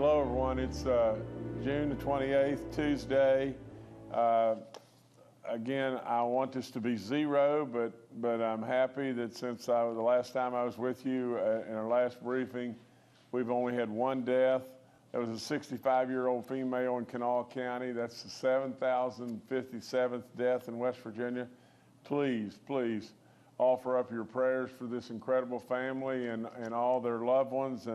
Hello, everyone. It's June the 28th, Tuesday. Again, I want this to be zero, but I'm happy that since the last time I was with you in our last briefing, we've only had one death. That was a 65-year-old female in Kanawha County. That's the 7,057th death in West Virginia. Please, please offer up your prayers for this incredible family and all their loved ones.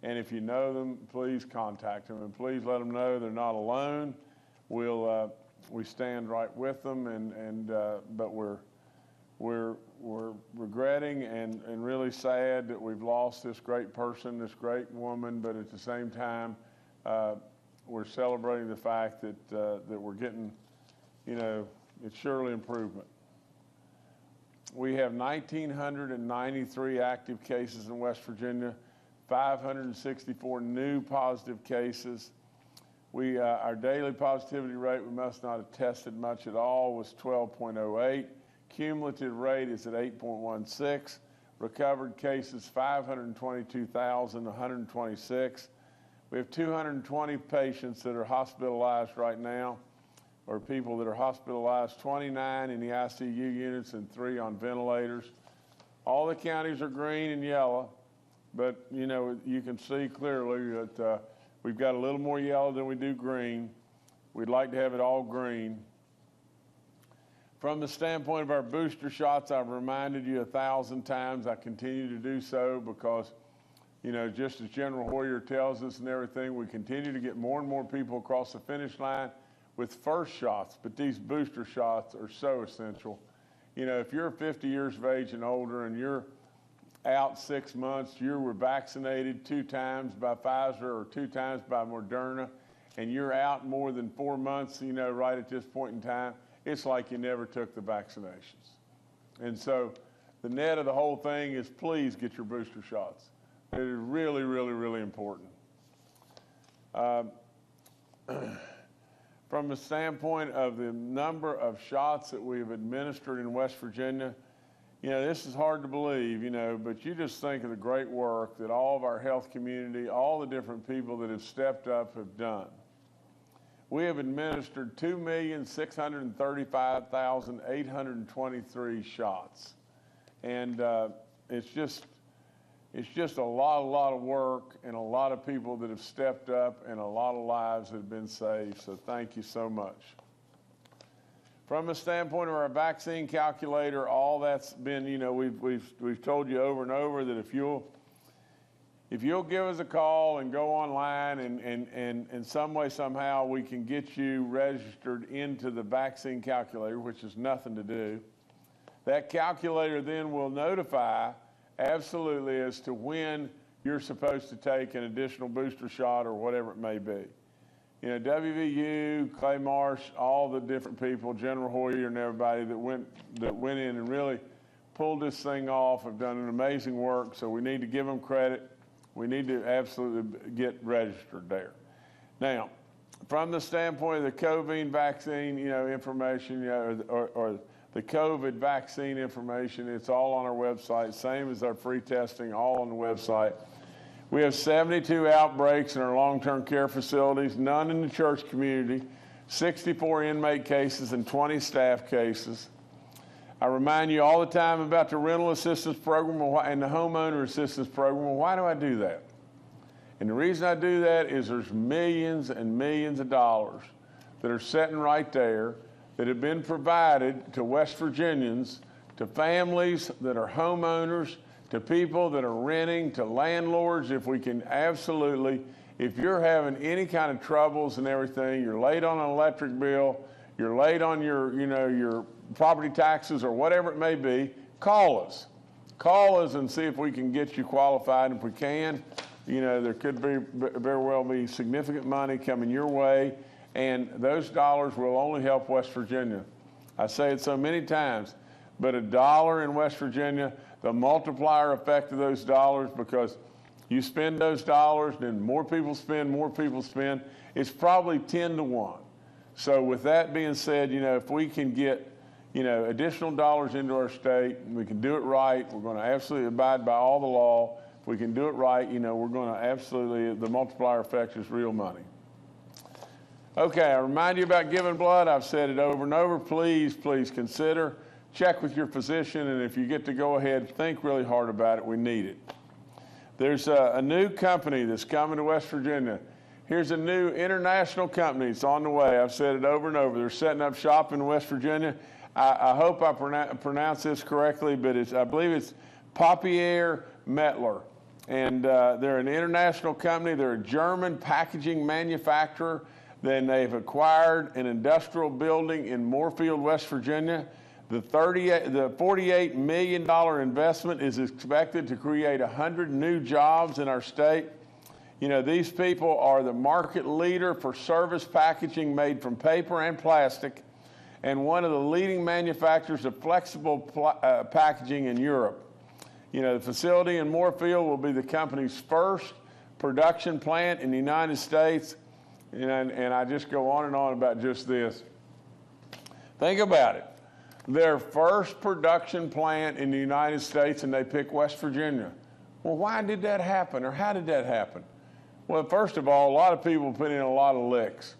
And if you know them, please contact them and please let them know they're not alone. We stand right with them, but we're regretting and really sad that we've lost this great person, this great woman. But at the same time, we're celebrating the fact that we're getting, it's surely improvement. We have 1,993 active cases in West Virginia. 564 new positive cases. Our daily positivity rate, we must not have tested much at all, was 12.08. Cumulative rate is at 8.16. Recovered cases, 522,126. We have 220 patients that are hospitalized right now, or people that are hospitalized, 29 in the ICU units and 3 on ventilators. All the counties are green and yellow. But, you can see clearly that we've got a little more yellow than we do green. We'd like to have it all green. From the standpoint of our booster shots, I've reminded you 1,000 times. I continue to do so because, just as General Hoyer tells us and everything, we continue to get more and more people across the finish line with first shots. But these booster shots are so essential. If you're 50 years of age and older and you're out 6 months, you were vaccinated 2 times by Pfizer or 2 times by Moderna, and you're out more than 4 months, right at this point in time, it's like you never took the vaccinations. And so the net of the whole thing is please get your booster shots. It is really, really, really important. From the standpoint of the number of shots that we've administered in West Virginia, this is hard to believe, but you just think of the great work that all of our health community, all the different people that have stepped up have done. We have administered 2,635,823 shots. And it's just a lot of work and a lot of people that have stepped up and a lot of lives that have been saved. So thank you so much. From the standpoint of our vaccine calculator, all that's been, we've told you over and over that if you'll give us a call and go online and in some way, somehow, we can get you registered into the vaccine calculator, which is nothing to do. That calculator then will notify absolutely as to when you're supposed to take an additional booster shot or whatever it may be. WVU, Clay Marsh, all the different people, General Hoyer and everybody that went in and really pulled this thing off have done an amazing work, so we need to give them credit. We need to absolutely get registered there. Now, from the standpoint of the COVID vaccine, information, or the COVID vaccine information, it's all on our website, same as our free testing, all on the website. We have 72 outbreaks in our long-term care facilities, none in the church community, 64 inmate cases and 20 staff cases. I remind you all the time about the rental assistance program and the homeowner assistance program. Well, why do I do that? And the reason I do that is there's millions and millions of dollars that are sitting right there that have been provided to West Virginians, to families that are homeowners, to people that are renting, to landlords. If we can absolutely, if you're having any kind of troubles and everything, you're late on an electric bill, you're late on your property taxes or whatever it may be, call us. Call us and see if we can get you qualified. If we can, there could very well be significant money coming your way, and those dollars will only help West Virginia. I say it so many times, but $1 in West Virginia, the multiplier effect of those dollars, because you spend those dollars, then more people spend, it's probably 10 to 1. So with that being said, if we can get, additional dollars into our state, and we can do it right, we're going to absolutely abide by all the law, if we can do it right, you know, we're going to absolutely, the multiplier effect is real money. Okay, I remind you about giving blood. I've said it over and over. Please, please consider. Check with your physician, and if you get to go ahead, think really hard about it. We need it. There's a new company that's coming to West Virginia. Here's a new international company. It's on the way. I've said it over and over. They're setting up shop in West Virginia. I hope I pronounce this correctly, but I believe it's Papier Mettler. And they're an international company. They're a German packaging manufacturer. Then they've acquired an industrial building in Moorfield, West Virginia. The $48 million investment is expected to create 100 new jobs in our state. You know, these people are the market leader for service packaging made from paper and plastic, and one of the leading manufacturers of flexible packaging in Europe. You know, the facility in Moorfield will be the company's first production plant in the United States. And I just go on and on about just this. Think about it. Their first production plant in the United States, and they pick West Virginia. Well, why did that happen, or how did that happen? Well, first of all, a lot of people put in a lot of licks.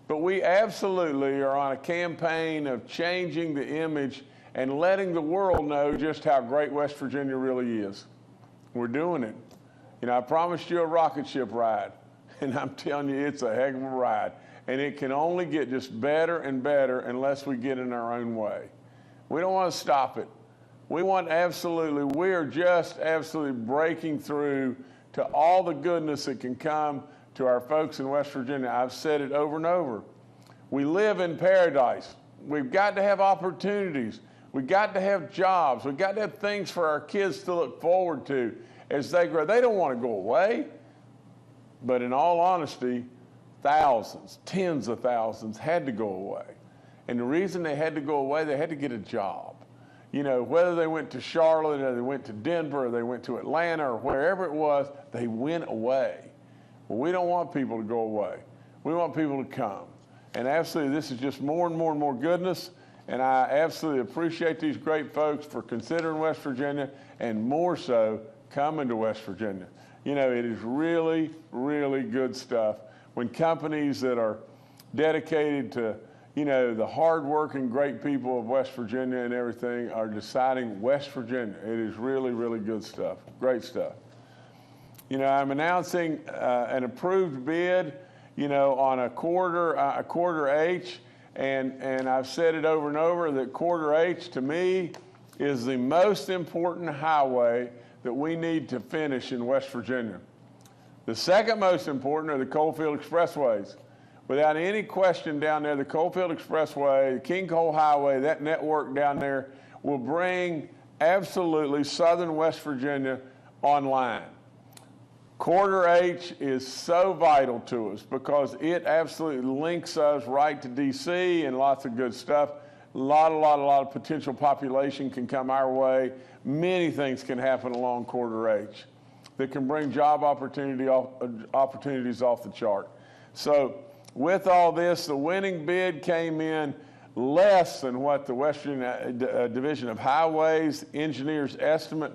But we absolutely are on a campaign of changing the image and letting the world know just how great West Virginia really is. We're doing it. You know, I promised you a rocket ship ride. And I'm telling you, it's a heck of a ride. And it can only get just better and better unless we get in our own way. We don't want to stop it. We are just absolutely breaking through to all the goodness that can come to our folks in West Virginia. I've said it over and over. We live in paradise. We've got to have opportunities. We've got to have jobs. We've got to have things for our kids to look forward to as they grow. They don't want to go away. But in all honesty, thousands, tens of thousands had to go away. And the reason they had to go away, they had to get a job. You know, whether they went to Charlotte or they went to Denver or they went to Atlanta or wherever it was, they went away. Well, we don't want people to go away. We want people to come. And absolutely, this is just more and more and more goodness. And I absolutely appreciate these great folks for considering West Virginia, and more so, coming to West Virginia. You know, it is really, really good stuff when companies that are dedicated to, you know, the hardworking great people of West Virginia and everything are deciding West Virginia. It is really, really good stuff, great stuff. You know, I'm announcing an approved bid, you know, on a quarter H, and I've said it over and over that quarter H to me is the most important highway that we need to finish in West Virginia. The second most important are the Coalfield Expressways. Without any question down there, the Coalfield Expressway, the King Coal Highway, that network down there will bring absolutely southern West Virginia online. Quarter H is so vital to us because it absolutely links us right to DC and lots of good stuff. A lot of potential population can come our way. Many things can happen along Quarter H that can bring job opportunities off the chart. So with all this, the winning bid came in less than what the Western Division of Highways engineers' estimate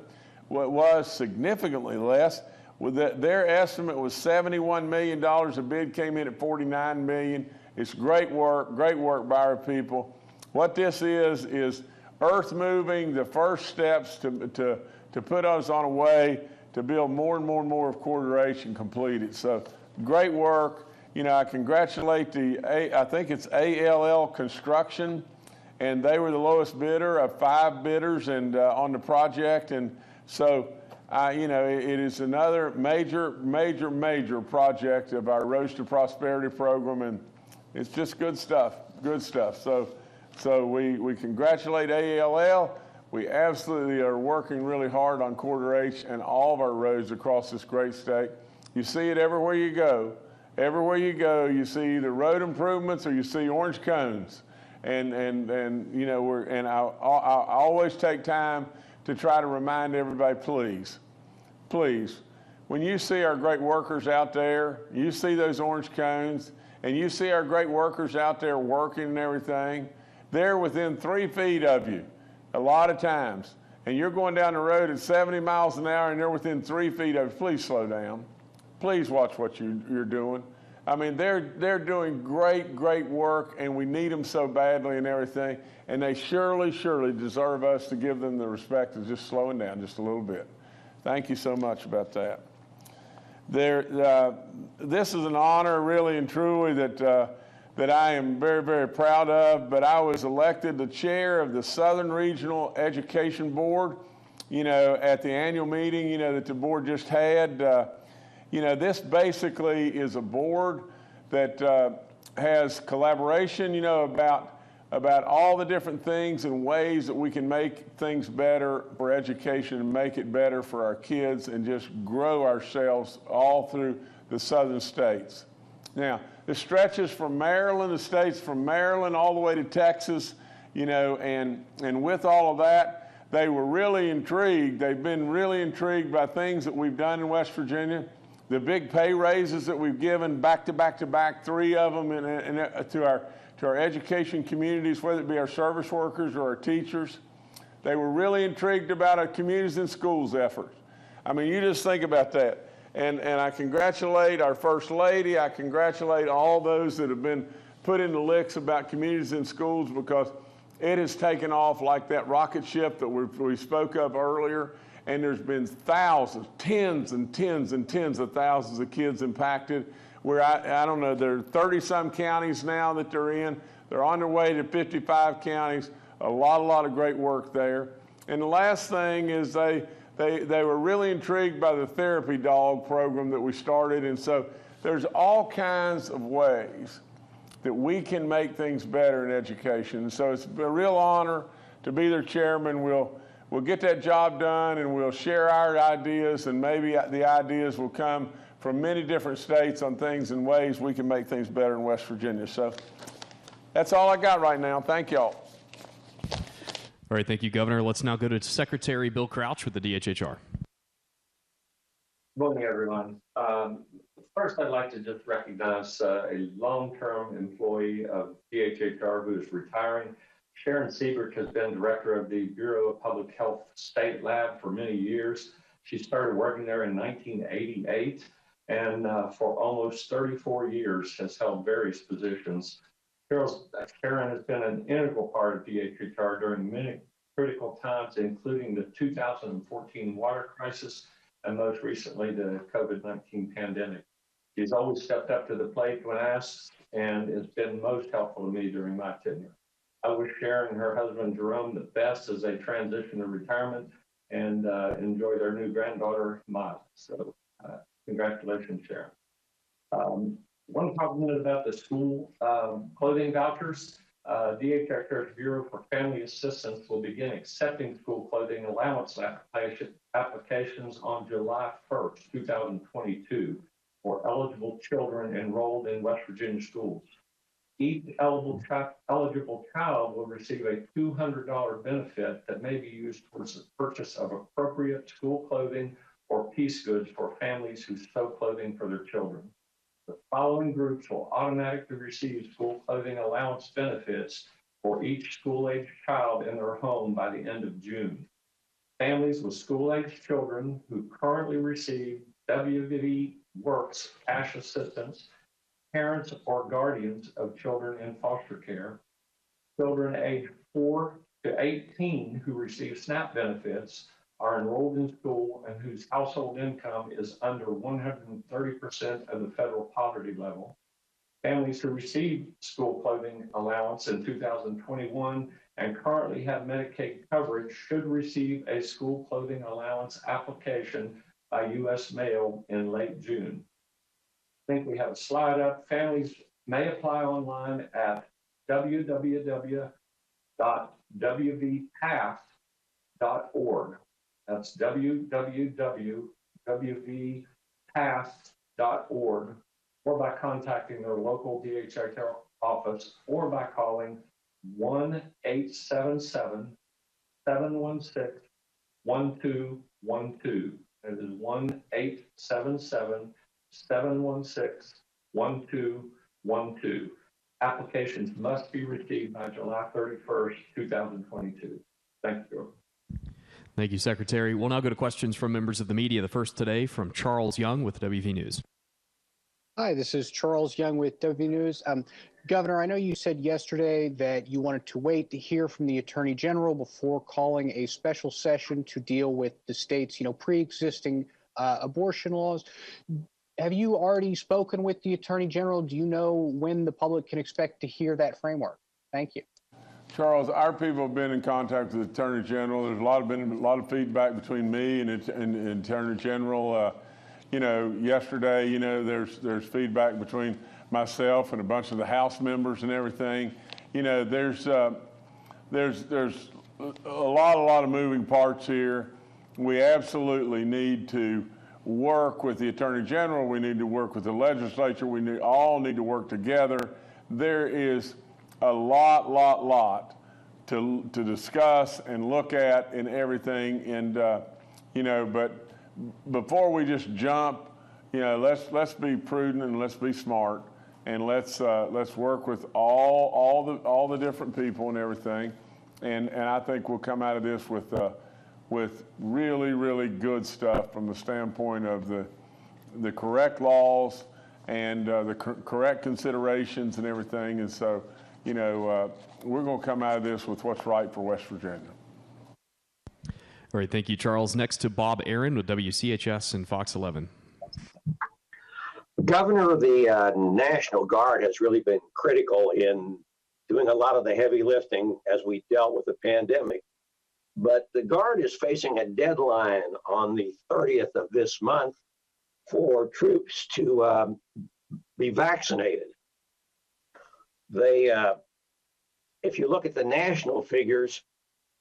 was, significantly less. Their estimate was $71 million. The bid came in at $49 million. It's great work by our people. What this is earth moving, the first steps to put us on a way to build more and more and more of Quarter H and complete it. So great work. You know, I congratulate I think it's ALL Construction, and they were the lowest bidder of 5 bidders and on the project. And so, you know, it is another major project of our Road to Prosperity program, and it's just good stuff. So we congratulate ALL. We absolutely are working really hard on Quarter H and all of our roads across this great state. You see it everywhere you go. Everywhere you go, you see either road improvements or you see orange cones. And you know, I always take time to try to remind everybody, please, when you see our great workers out there, you see those orange cones, and you see our great workers out there working and everything, they're within 3 feet of you a lot of times. and you're going down the road at 70 miles an hour and they're within 3 feet of you, please slow down. Please watch what you're doing. I mean, they're doing great work, and we need them so badly and everything, and they surely deserve us to give them the respect of just slowing down just a little bit. Thank you so much about that. This is an honor, really and truly, that I am very proud of, but I was elected the chair of the Southern Regional Education Board, at the annual meeting, that the board just had. This basically is a board that has collaboration, about all the different things and ways that we can make things better for education and make it better for our kids and just grow ourselves all through the southern states. Now, the stretches from Maryland, the states from Maryland all the way to Texas, and with all of that, they were really intrigued. They've been really intrigued by things that we've done in West Virginia. The big pay raises that we've given back to back, 3 of them to our education communities, whether it be our service workers or our teachers. They were really intrigued about our communities and schools effort. I mean, you just think about that. And I congratulate our First Lady. I congratulate all those that have been put into licks about communities and schools, because it has taken off like that rocket ship that we spoke of earlier. And there's been thousands, tens of thousands of kids impacted. Where I don't know, there are 30-some counties now that they're in. They're on their way to 55 counties. A lot of great work there. And the last thing is they were really intrigued by the therapy dog program that we started. And so there's all kinds of ways that we can make things better in education. And so it's a real honor to be their chairman. We'll get that job done, and we'll share our ideas, and maybe the ideas will come from many different states on things and ways we can make things better in West Virginia. So that's all I got right now. Thank y'all. All right, thank you, Governor. Let's now go to Secretary Bill Crouch with the DHHR. Good morning, everyone. First, I'd like to just recognize a long-term employee of DHHR who is retiring. Sharon Siebert has been director of the Bureau of Public Health State Lab for many years. She started working there in 1988 and for almost 34 years has held various positions. Sharon has been an integral part of DHHR during many critical times, including the 2014 water crisis and most recently the COVID-19 pandemic. She's always stepped up to the plate when asked and has been most helpful to me during my tenure. I wish Sharon and her husband Jerome the best as they transition to retirement and enjoy their new granddaughter, Miles. So congratulations, Sharon. Want to talk a minute about the school clothing vouchers. DHHR's Bureau for Family Assistance will begin accepting school clothing allowance applications on July 1st, 2022 for eligible children enrolled in West Virginia schools. Each eligible child will receive a $200 benefit that may be used towards the purchase of appropriate school clothing or piece goods for families who sew clothing for their children. The following groups will automatically receive school clothing allowance benefits for each school-aged child in their home by the end of June. Families with school-aged children who currently receive WVV Works cash assistance, parents or guardians of children in foster care, children aged 4 to 18 who receive SNAP benefits, are enrolled in school and whose household income is under 130% of the federal poverty level, families who received school clothing allowance in 2021 and currently have Medicaid coverage should receive a school clothing allowance application by U.S. mail in late June. I think we have a slide up. Families may apply online at www.wvpath.org. That's www.wvpath.org, or by contacting their local DHHR office, or by calling 1-877-716-1212. That is 1-877-716-1212. Applications must be received by July 31st, 2022. Thank you. Thank you, Secretary. We'll now go to questions from members of the media. The first today from Charles Young with WV News. Hi, this is Charles Young with WV News. Governor, I know you said yesterday that you wanted to wait to hear from the Attorney General before calling a special session to deal with the state's, pre-existing abortion laws. Have you already spoken with the Attorney General? Do you know when the public can expect to hear that framework? Thank you. Charles, our people have been in contact with the Attorney General. There's been a lot of feedback between me and the Attorney General. Yesterday, there's feedback between myself and a bunch of the House members and everything. There's a lot of moving parts here. We absolutely need to work with the Attorney General. We need to work with the legislature. We all need to work together. There is a lot to discuss and look at and everything. And, but before we just jump, let's be prudent and let's be smart, and let's work with all the different people and everything. And I think we'll come out of this with really good stuff from the standpoint of the correct laws and the correct considerations and everything. And so, we're going to come out of this with what's right for West Virginia. All right, thank you, Charles. Next to Bob Aaron with WCHS and Fox 11. Governor, the National Guard has really been critical in doing a lot of the heavy lifting as we dealt with the pandemic. But the Guard is facing a deadline on the 30th of this month for troops to be vaccinated. If you look at the national figures,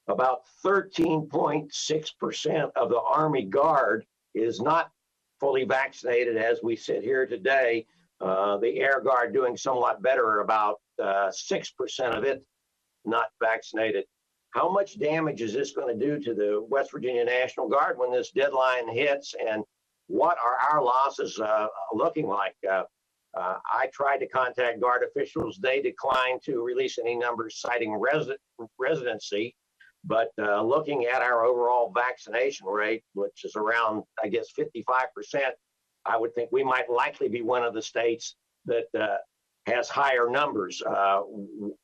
about 13.6% of the Army Guard is not fully vaccinated as we sit here today. The Air Guard doing somewhat better, about 6% of it not vaccinated. How much damage is this going to do to the West Virginia National Guard when this deadline hits, and what are our losses looking like? I tried to contact Guard officials. They declined to release any numbers citing residency. But looking at our overall vaccination rate, which is around, I guess, 55%, I would think we might likely be one of the states that has higher numbers.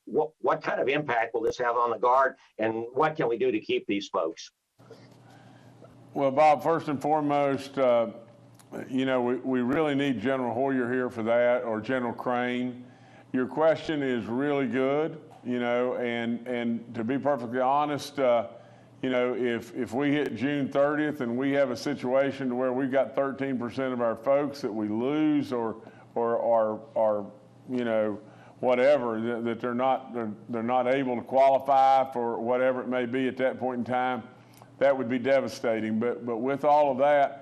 What kind of impact will this have on the Guard, and what can we do to keep these folks? Well, Bob, first and foremost, we really need General Hoyer here for that, or General Crane. Your question is really good. And to be perfectly honest, if we hit June 30th and we have a situation to where we've got 13% of our folks that we lose or whatever, that they're not able to qualify for whatever it may be at that point in time, that would be devastating. But with all of that,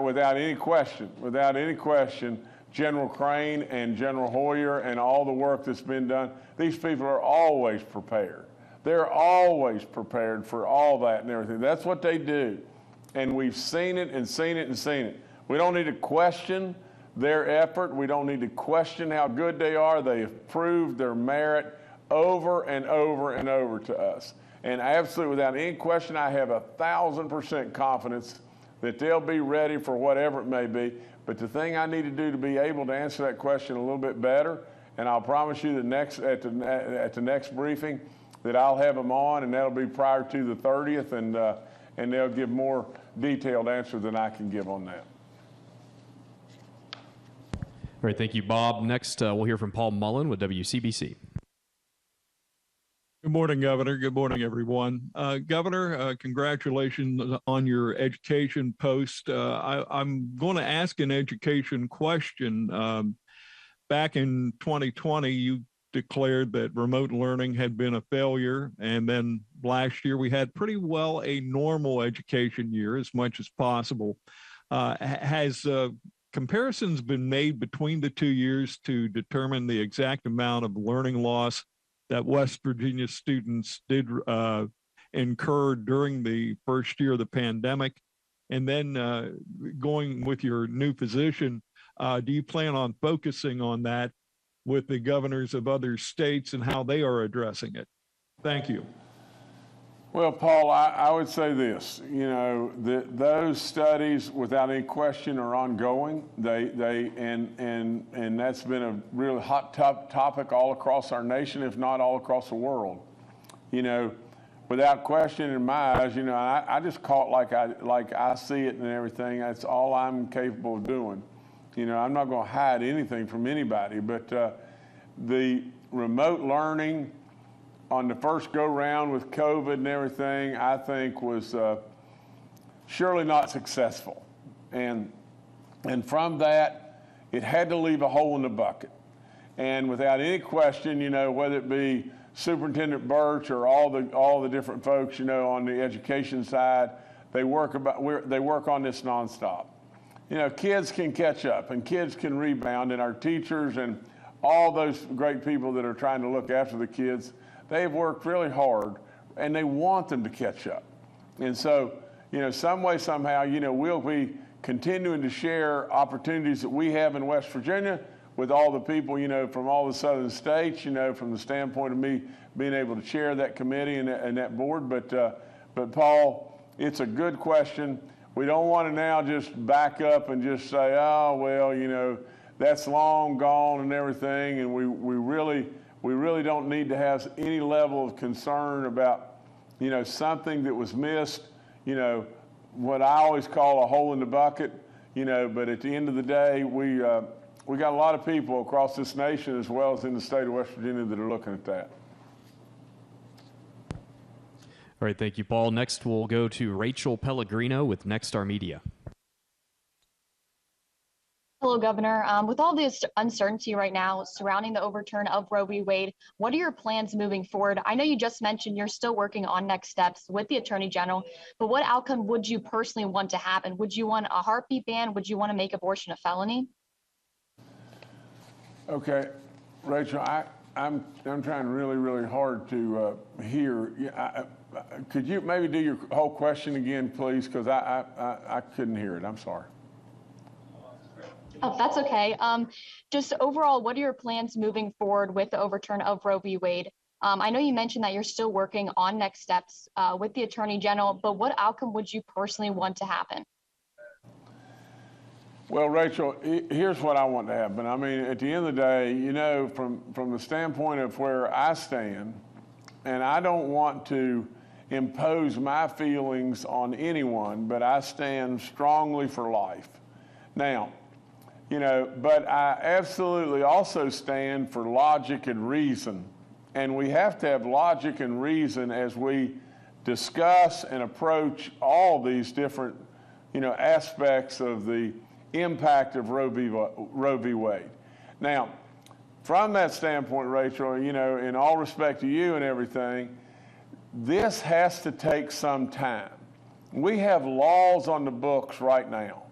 without any question, General Crane and General Hoyer and all the work that's been done, these people are always prepared. They're always prepared for all that and everything. That's what they do. And we've seen it and seen it and seen it. We don't need to question their effort. We don't need to question how good they are. They have proved their merit over and over and over to us. And absolutely, without any question, I have 1,000% confidence that they'll be ready for whatever it may be. But the thing I need to do to be able to answer that question a little bit better, and I'll promise you at the next briefing that I'll have them on, and that'll be prior to the 30th, and they'll give more detailed answer than I can give on that. All right, thank you, Bob. Next, we'll hear from Paul Mullen with WCBC. Good morning, Governor. Good morning, everyone. Governor, congratulations on your education post. I'm going to ask an education question. Back in 2020, you declared that remote learning had been a failure, and then last year we had pretty well a normal education year as much as possible. Has comparisons been made between the 2 years to determine the exact amount of learning loss that West Virginia students did incur during the first year of the pandemic? And then going with your new position, do you plan on focusing on that with the governors of other states and how they are addressing it? Thank you. Well, Paul, I would say this, those studies without any question are ongoing. And that's been a really hot topic all across our nation, if not all across the world. Without question in my eyes, I just call it like I see it and everything. That's all I'm capable of doing. I'm not going to hide anything from anybody, but the remote learning on the first go round with COVID and everything, I think was surely not successful. And from that, it had to leave a hole in the bucket. And without any question, whether it be Superintendent Birch or all the different folks, on the education side, they work on this nonstop. Kids can catch up and kids can rebound, and our teachers and all those great people that are trying to look after the kids, they've worked really hard, and they want them to catch up. And so, some way, somehow, we'll be continuing to share opportunities that we have in West Virginia with all the people, from all the southern states, from the standpoint of me being able to chair that committee and that board. But Paul, it's a good question. We don't want to now just back up and just say, oh, well, that's long gone and everything, and we really don't need to have any level of concern about, something that was missed, what I always call a hole in the bucket, but at the end of the day, we got a lot of people across this nation as well as in the state of West Virginia that are looking at that. All right, thank you, Paul. Next, we'll go to Rachel Pellegrino with Nexstar Media. Hello, Governor. With all this uncertainty right now surrounding the overturn of Roe v. Wade, what are your plans moving forward? I know you just mentioned you're still working on next steps with the Attorney General, but what outcome would you personally want to happen? Would you want a heartbeat ban? Would you want to make abortion a felony? Okay, Rachel, I'm trying really, really hard to hear. Could you maybe do your whole question again, please? Because I couldn't hear it. I'm sorry. Oh, that's okay. Just overall, what are your plans moving forward with the overturn of Roe v. Wade? I know you mentioned that you're still working on next steps with the Attorney General, but what outcome would you personally want to happen? Well, Rachel, here's what I want to happen. I mean, at the end of the day, from the standpoint of where I stand, and I don't want to impose my feelings on anyone, but I stand strongly for life. Now, but I absolutely also stand for logic and reason. And we have to have logic and reason as we discuss and approach all these different, aspects of the impact of Roe v. Wade. Now, from that standpoint, Rachel, in all respect to you and everything, this has to take some time. We have laws on the books right now.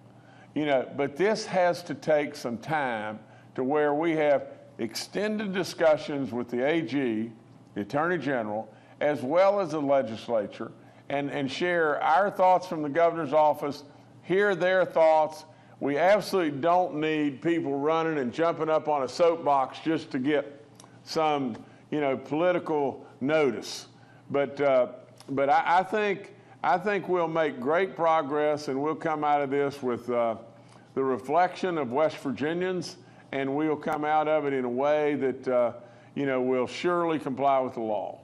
But this has to take some time to where we have extended discussions with the AG, the Attorney General, as well as the legislature, and share our thoughts from the governor's office, hear their thoughts. We absolutely don't need people running and jumping up on a soapbox just to get some, political notice. But I think we'll make great progress, and we'll come out of this with the reflection of West Virginians, and we'll come out of it in a way that will surely comply with the law.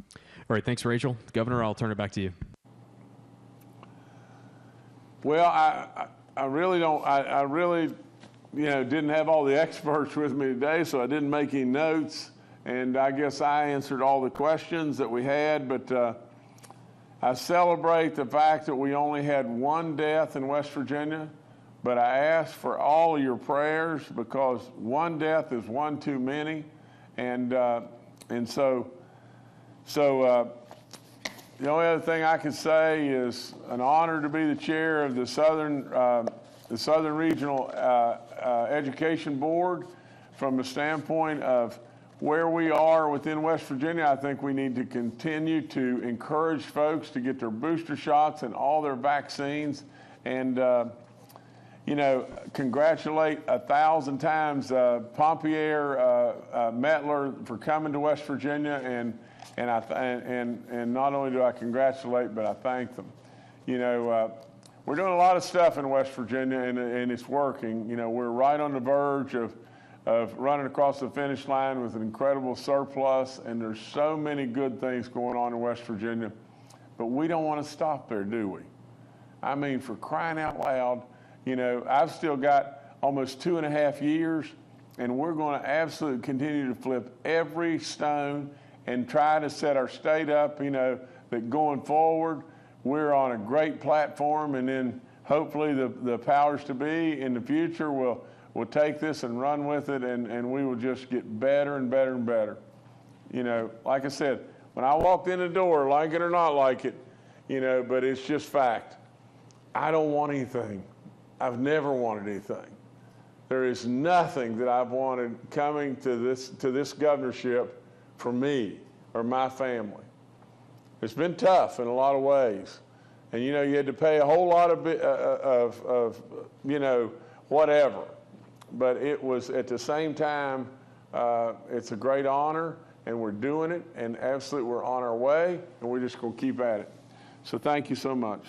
All right, thanks, Rachel. Governor, I'll turn it back to you. Well, I really don't. I really, didn't have all the experts with me today, so I didn't make any notes. And I guess I answered all the questions that we had, but I celebrate the fact that we only had one death in West Virginia, but I ask for all of your prayers because one death is one too many. And so the only other thing I could say is an honor to be the chair of the Southern Regional Education Board. From the standpoint of where we are within West Virginia, I think we need to continue to encourage folks to get their booster shots and all their vaccines, and congratulate 1,000 times Pompier Mettler for coming to West Virginia And and not only do I congratulate, but I thank them. You know, we're doing a lot of stuff in West Virginia, and it's working. You know, we're right on the verge of running across the finish line with an incredible surplus, and there's so many good things going on in West Virginia, but we don't want to stop there, do we? I mean, for crying out loud, you know, I've still got almost 2.5 years, and we're going to absolutely continue to flip every stone and try to set our state up, you know, that going forward, we're on a great platform, and then hopefully the powers to be in the future will take this and run with it, and we will just get better and better and better. You know, like I said, when I walked in the door, like it or not like it, you know, but it's just fact. I don't want anything. I've never wanted anything. There is nothing that I've wanted coming to this governorship for me or my family. It's been tough in a lot of ways. And, you know, you had to pay a whole lot of you know, whatever. But it was, at the same time, it's a great honor, and we're doing it, and absolutely we're on our way, and we're just going to keep at it. So thank you so much.